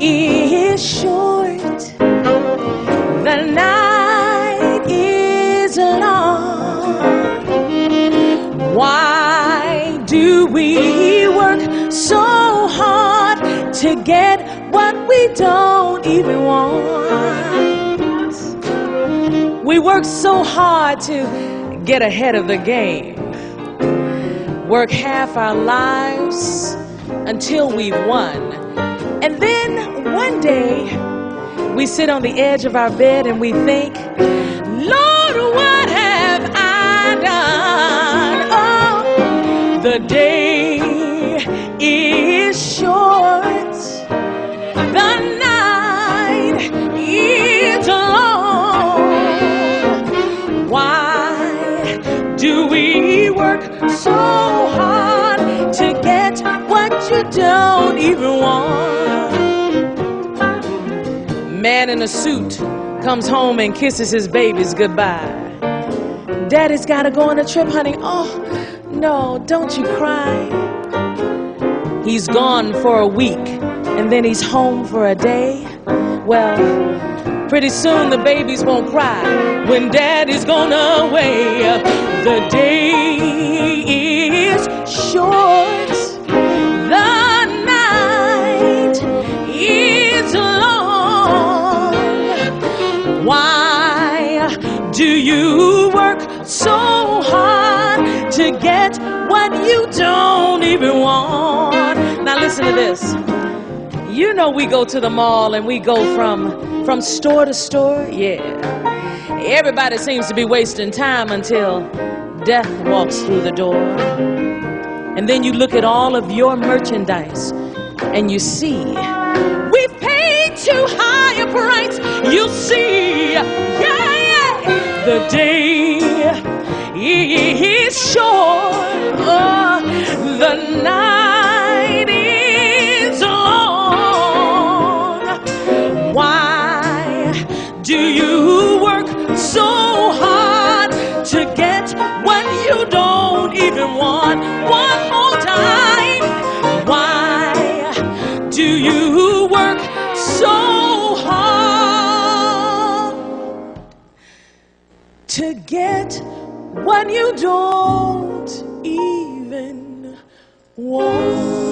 is short, the night is long. Why do we work so hard to get what we don't even want? We work so hard to get ahead of the game, work half our lives until we've won. And then one day we sit on the edge of our bed and we think, Lord, what have I done? Oh, the day is short, the night is long. Why do we work so hard to get what you don't even want? Man in a suit comes home and kisses his babies goodbye. Daddy's gotta go on a trip, honey. Oh, no, don't you cry. He's gone for a week and then he's home for a day. Well, pretty soon the babies won't cry when Daddy's gone away. The day is short, the night is long. Why do you work so hard to get what you don't even want? Now listen to this. You know we go to the mall and we go from store to store. Yeah. Everybody seems to be wasting time until death walks through the door. And then you look at all of your merchandise and you see we've paid too high a price. You see, yeah, the day is short, the night is long. Why do you work so hard to get what you don't even want? One more time. Why do you work so hard to get what you don't even want?